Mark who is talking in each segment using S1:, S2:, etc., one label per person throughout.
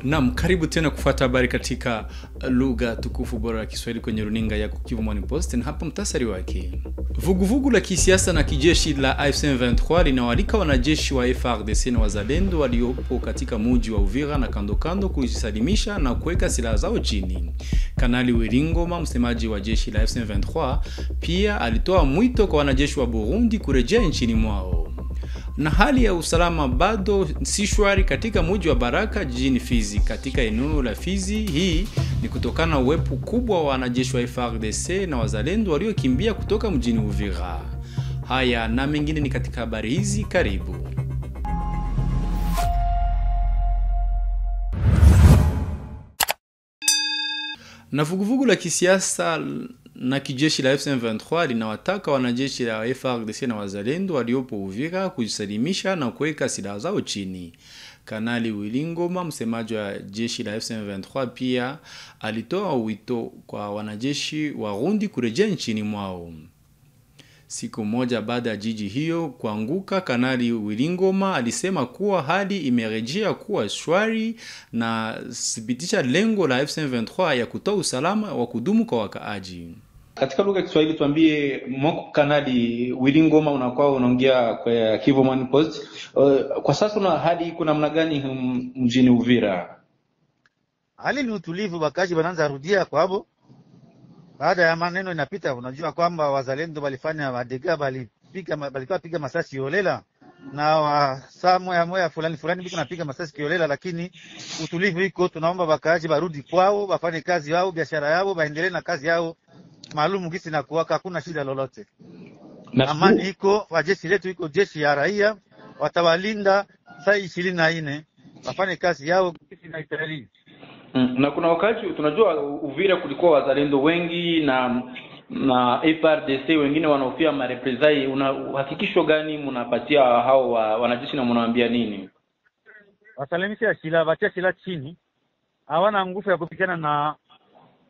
S1: Naam, karibu tena kufuata habari katika lugha tukufu bora ya Kiswahili kwenye runinga ya Kivu Morning Post, na hapa mtasari wake. Vuguvugu la kisiasa na kijeshi la AFC M23 linawalika wanajeshi wa FARDC na wazalendo waliopo katika mji wa Uvira na kando kando kujisalimisha na kuweka silaha zao chini. Kanali Wiringoma, msemaji wa jeshi la AFC M23, pia alitoa mwito kwa wanajeshi wa Burundi kurejea nchini mwao. Na hali ya usalama bado si shwari katika mji wa Baraka jijini Fizi. Katika eneo la Fizi, hii ni kutokana na uwepo kubwa wa wanajeshi wa FARDC na wazalendo waliokimbia kutoka mjini Uvira. Haya na mengine ni katika habari hizi, karibu. Na vuguvugu la kisiasa na kijeshi la M23 linawataka wanajeshi la FARDC na wazalendo waliopo Uvira kujisalimisha na kuweka silaha zao chini. Kanali Wiringoma, msemaji wa jeshi la M23, pia alitoa wito kwa wanajeshi wa Burundi kurejea nchini mwao. Siku moja baada ya jiji hiyo kuanguka, Kanali Wiringoma alisema kuwa hali imerejea kuwa shwari na thibitisha lengo la M23 ya kutoa usalama wa kudumu kwa wakaaji.
S2: Katika lugha ya Kiswahili tuambie, mwako Kanali Wiringoma unakuwa unaongea kwa Kivu Morning Post. Kwa sasa una hali iko namna gani mjini Uvira?
S3: Hali ni utulivu, wakazi wanaanza rudia kwao. Baada ya maneno inapita, unajua kwamba wazalendo walifanya madega, balikuwa piga masasi holela na saa moya fulani biko napiga masasi holela, lakini utulivu iko. Tunaomba wakazi barudi kwao, wafanye kazi yao, biashara yao, baendelee na kazi yao maalumu gisi na kuwaka, hakuna shida lolote. Amani iko, wajeshi letu iko jeshi ya raia, watawalinda saa 24, wafanye kazi yao gisi na Israeli.
S2: Na kuna wakati tunajua Uvira kulikuwa wazalendo wengi na FARDC wengine wanaofia marepresai. Una uhakikisho gani mnapatia hao wanajeshi na mnawaambia nini?
S3: Wasalimisha silaha, wacha silaha chini. Hawana nguvu ya kupigana na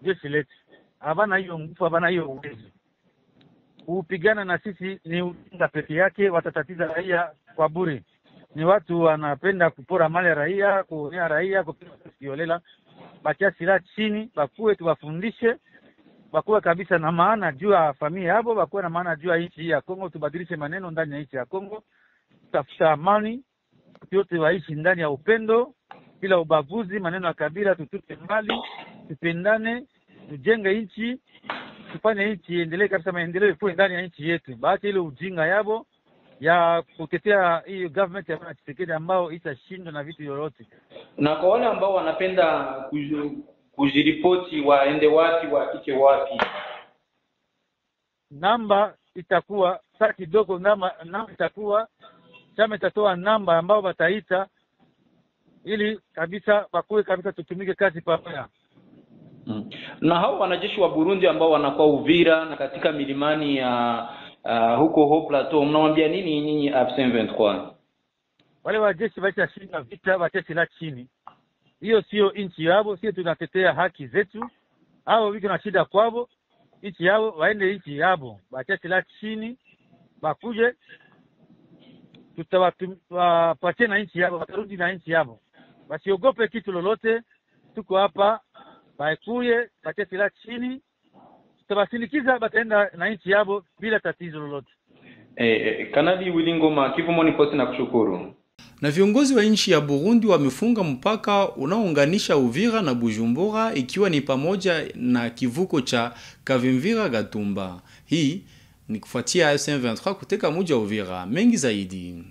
S3: jeshi letu. Hawana hiyo nguvu, hawana hiyo uwezo. Kupigana na sisi ni ujinga peke yake, watatatiza raia kwa bure. Ni watu wanapenda kupora mali ya raia, kuonea raia, kupiga kiolela. Bakia silaha chini, bakuwe tuwafundishe, bakuwe kabisa na maana juu ya familia hapo, bakuwe na maana juu ya nchi ya Kongo. Tubadilishe maneno ndani ya nchi ya Kongo, tutafuta amani, yote waishi ndani ya upendo bila ubaguzi, maneno ya kabila tutupe mbali, tupendane, tujenge nchi, tufanye nchi iendelee kabisa, maendeleo iwe ndani ya nchi yetu. Baacha ile ujinga yabo ya kutetea hiyo government ya Bwana Tshisekedi ambao itashindwa na vitu yoyote.
S2: Na kwa wale ambao wanapenda kujiripoti, waende wapi, wafike wapi?
S3: Namba itakuwa saa kidogo, namba itakuwa chama itatoa namba ambao wataita ili kabisa bakuwe kabisa tutumike kazi pamoja.
S2: Na hao wanajeshi wa Burundi ambao wanakuwa Uvira na katika milimani ya huko Haut Plateau, mnawaambia nini nyinyi AFC M23?
S3: Wale wajeshi wachashinda vita, wachache la chini. Hiyo sio nchi yao, sio tunatetea haki zetu. Hao wiko na shida kwao, nchi yao waende nchi yao. Wachache la chini, bakuje tutawapatia na nchi yao, watarudi na nchi yao. Wasiogope kitu lolote, tuko hapa, baikuye, wachache la chini. Tabasinikiza bataenda na nchi yao bila tatizo lolote.
S2: Kanali Wiringoma, Kivu Morning Post na kushukuru.
S1: Na viongozi wa nchi ya Burundi wamefunga mpaka unaounganisha Uvira na Bujumbura, ikiwa ni pamoja na kivuko cha Kavimvira Gatumba. Hii ni kufuatia M23 kuteka mji wa Uvira. Mengi zaidi.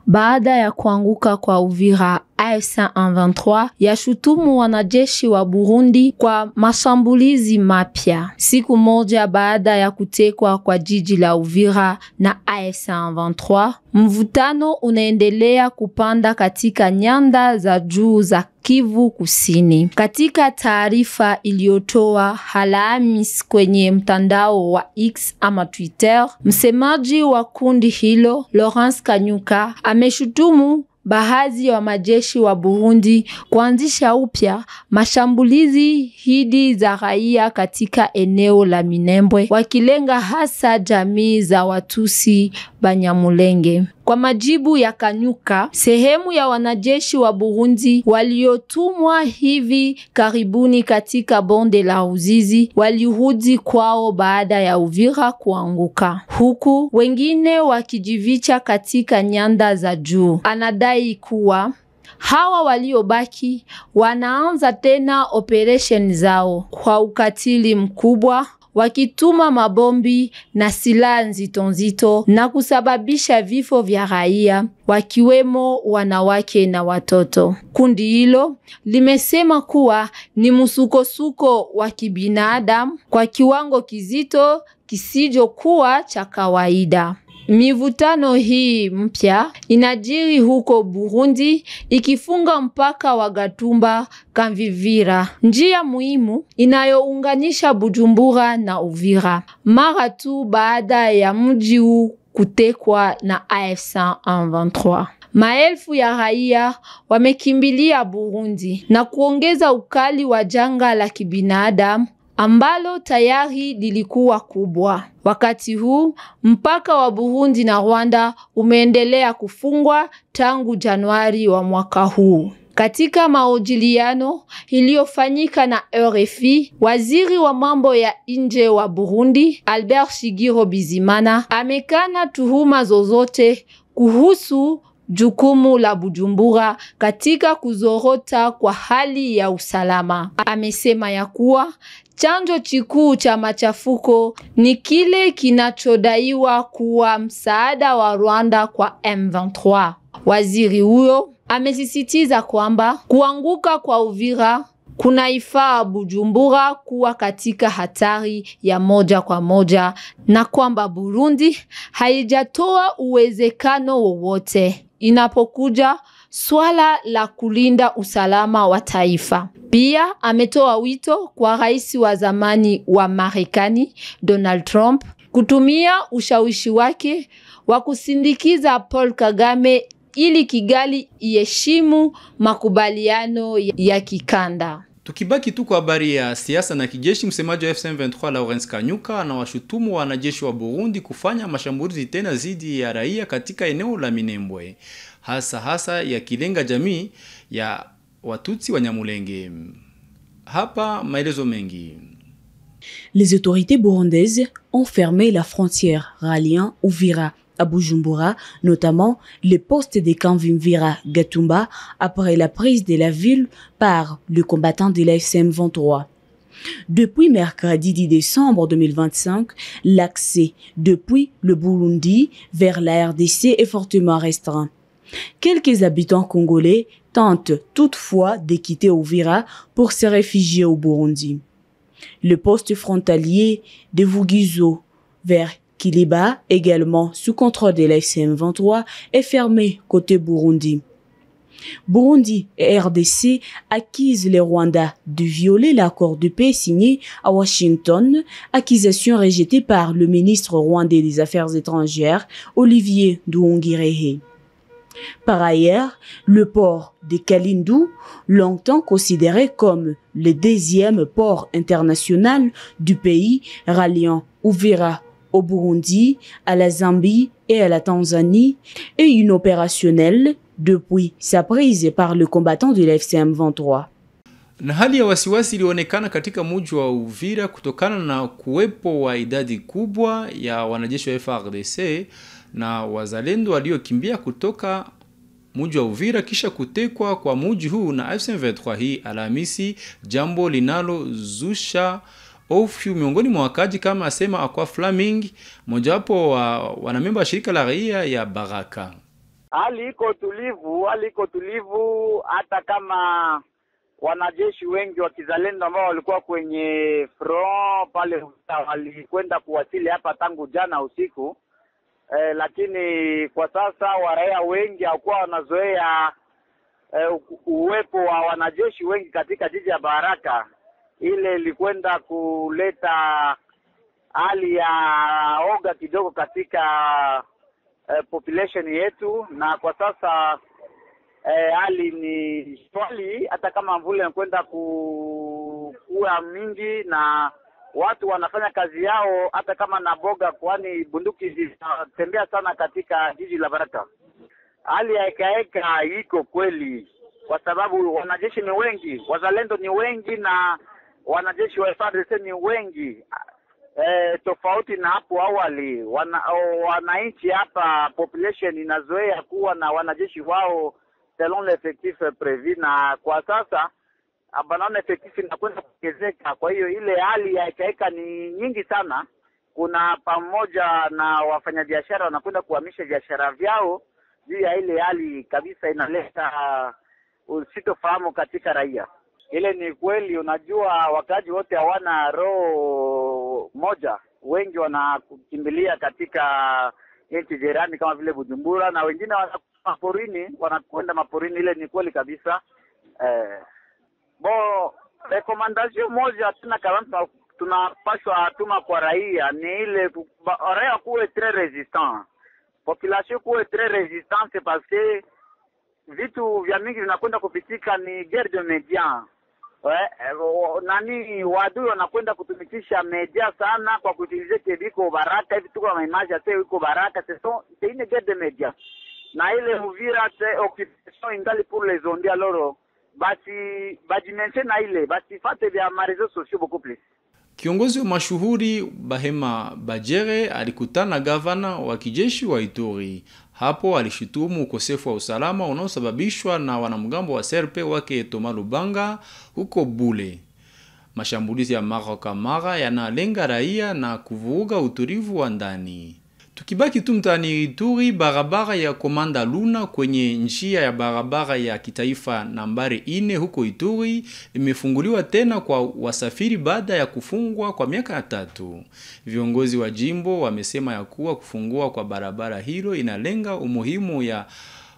S4: Baada ya kuanguka kwa Uvira, AFC M23 yashutumu wanajeshi wa Burundi kwa mashambulizi mapya. Siku moja baada ya kutekwa kwa jiji la Uvira na AFC M23, mvutano unaendelea kupanda katika nyanda za juu za Kivu Kusini. Katika taarifa iliyotoa Alhamisi kwenye mtandao wa X ama Twitter, msemaji wa kundi hilo Laurence Kanyuka ameshutumu baadhi ya majeshi wa Burundi kuanzisha upya mashambulizi hidi za raia katika eneo la Minembwe, wakilenga hasa jamii za Watusi Banyamulenge. Kwa majibu ya Kanyuka, sehemu ya wanajeshi wa Burundi waliotumwa hivi karibuni katika bonde la Ruzizi walirudi kwao baada ya Uvira kuanguka, huku wengine wakijivicha katika nyanda za juu. Anadai kuwa hawa waliobaki wanaanza tena operation zao kwa ukatili mkubwa, wakituma mabombi na silaha nzito na kusababisha vifo vya raia, wakiwemo wanawake na watoto. Kundi hilo limesema kuwa ni msukosuko wa kibinadamu kwa kiwango kizito kisichokuwa cha kawaida. Mivutano hii mpya inajiri huko Burundi, ikifunga mpaka wa Gatumba Kamvivira, njia muhimu inayounganisha Bujumbura na Uvira, mara tu baada ya mji huu kutekwa na AFC M23. Maelfu ya raia wamekimbilia Burundi na kuongeza ukali wa janga la kibinadamu ambalo tayari lilikuwa kubwa. Wakati huu, mpaka wa Burundi na Rwanda umeendelea kufungwa tangu Januari wa mwaka huu. Katika mahojiano iliyofanyika na RFI, waziri wa mambo ya nje wa Burundi, Albert Shigiro Bizimana, amekana tuhuma zozote kuhusu jukumu la Bujumbura katika kuzorota kwa hali ya usalama. Amesema ya kuwa chanzo kikuu cha machafuko ni kile kinachodaiwa kuwa msaada wa Rwanda kwa M23. Waziri huyo amesisitiza kwamba kuanguka kwa Uvira kunaifaa Bujumbura kuwa katika hatari ya moja kwa moja na kwamba Burundi haijatoa uwezekano wowote inapokuja swala la kulinda usalama wa taifa. Pia ametoa wito kwa rais wa zamani wa Marekani Donald Trump kutumia ushawishi wake wa kusindikiza Paul Kagame ili Kigali iheshimu makubaliano ya kikanda.
S1: Tukibaki tu kwa habari ya siasa na kijeshi, msemaji wa M23 Lawrence Kanyuka anawashutumu wanajeshi wa Burundi kufanya mashambulizi tena zidi ya raia katika eneo la Minembwe, hasa yakilenga jamii ya Watutsi wa Nyamulenge. Hapa maelezo mengi.
S5: Les autorités burundaises ont fermé la frontière ralliant Uvira à Bujumbura, notamment le poste de Kamvimvira Gatumba, après la prise de la ville par le combattant de la M23. Depuis mercredi 10 décembre 2025, l'accès depuis le Burundi vers la RDC est fortement restreint. Quelques habitants congolais tentent toutefois de quitter Uvira pour se réfugier au Burundi. Le poste frontalier de Vugizo vers Kiliba, également sous contrôle de la M23, est fermé côté Burundi. Burundi et RDC accusent les Rwandais de violer l'accord de paix signé à Washington, accusation rejetée par le ministre rwandais des Affaires étrangères, Olivier Nduhungirehe. Par ailleurs, le port de Kalindou, longtemps considéré comme le deuxième port international du pays, ralliant Uvira au Burundi, à la Zambie et à la Tanzanie, est inopérationnel depuis sa prise par le combattant de la M23.
S1: Na hali ya wasiwasi ilionekana katika mji wa Uvira kutokana na kuwepo wa idadi kubwa ya wanajeshi wa FARDC na wazalendo waliokimbia kutoka mji wa Uvira kisha kutekwa kwa mji huu na M23 hii Alhamisi, jambo linalozusha hofu miongoni mwa wakaji, kama asema Akwa Flaming, mojawapo wa wanamemba wa shirika la raia ya Baraka.
S6: Hali iko tulivu hata kama wanajeshi wengi wa kizalendo ambao walikuwa kwenye front pale walikwenda kuwasili hapa tangu jana usiku. Lakini kwa sasa waraia wengi hawakuwa wanazoea uwepo wa wanajeshi wengi katika jiji ya Baraka. Ile ilikwenda kuleta hali ya oga kidogo katika population yetu, na kwa sasa hali ni swali, hata kama mvula inakwenda kuwa mingi na watu wanafanya kazi yao hata kama na boga, kwani bunduki zinatembea sana katika jiji la Baraka. Hali ya ekaeka iko kweli, kwa sababu wanajeshi ni wengi, wazalendo ni wengi na wanajeshi wa FARDC ni wengi. Tofauti na hapo awali, wananchi hapa population inazoea kuwa na wanajeshi wao selon l'effectif prévu, na kwa sasa banaona effectif inakwenda kuongezeka. Kwa hiyo ile hali ya ekaeka ni nyingi sana. Kuna pamoja na wafanyabiashara wanakwenda kuhamisha biashara vyao juu ya ile hali kabisa, inaleta usitofahamu katika raia. Ile ni kweli, unajua wakaji wote hawana roho moja, wengi wanakimbilia katika nchi jirani kama vile Bujumbura, na wengine wanakwenda maporini. Ile ni kweli kabisa. Recommendation moja tena kama tunapaswa tuma kwa raia ni ile raia kuwe très resistant, population kuwe très resistante, parce que vitu vya mingi vinakwenda kupitika ni guerre de media. Wadui wanakwenda kutumikisha media sana kwa kuutilize kebiko Baraka, hivi tuko na image ya iko Baraka, c'est une guerre de media. Na ile Uvira occupation ingali pour les ondes, alors basi na ile basi fate vya réseaux sociaux beaucoup plus.
S1: Kiongozi wa mashuhuri Bahema Bajere alikutana gavana wa kijeshi wa Ituri. Hapo alishutumu ukosefu wa usalama unaosababishwa na wanamgambo wa SRP wake Thomas Lubanga huko Bule. Mashambulizi ya mara kwa mara yanalenga raia na kuvuruga utulivu wa ndani. Tukibaki tu mtaani Ituri, barabara ya Komanda Luna kwenye njia ya barabara ya kitaifa nambari 4 huko Ituri imefunguliwa tena kwa wasafiri baada ya kufungwa kwa miaka 3. Viongozi wa jimbo wamesema ya kuwa kufungua kwa barabara hilo inalenga umuhimu ya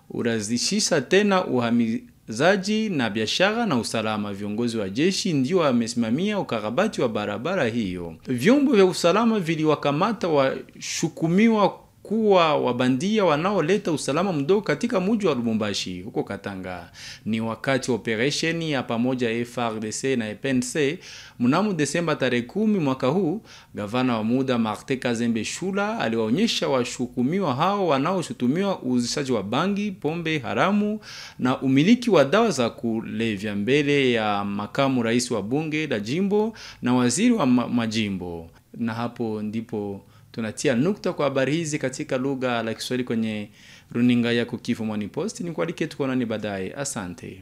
S1: urazishisha tena uhamizaji na biashara na usalama. Viongozi wa jeshi ndio wamesimamia ukarabati wa barabara hiyo. Vyombo vya usalama viliwakamata washukumiwa kuwa wabandia wanaoleta usalama mdogo katika mji wa Lubumbashi huko Katanga. Ni wakati operation ya pamoja FARDC na FNC mnamo Desemba tarehe 10 mwaka huu. Gavana wa muda Martin Kazembe Shula aliwaonyesha washukumiwa hao wanaoshutumiwa uzishaji wa bangi, pombe haramu na umiliki wa dawa za kulevya mbele ya makamu rais wa bunge la jimbo na waziri wa majimbo. Na hapo ndipo tunatia nukta kwa habari hizi katika lugha la Kiswahili kwenye runinga ya Kukifo Morning Post. Ni kualike tukonani baadaye. Asante.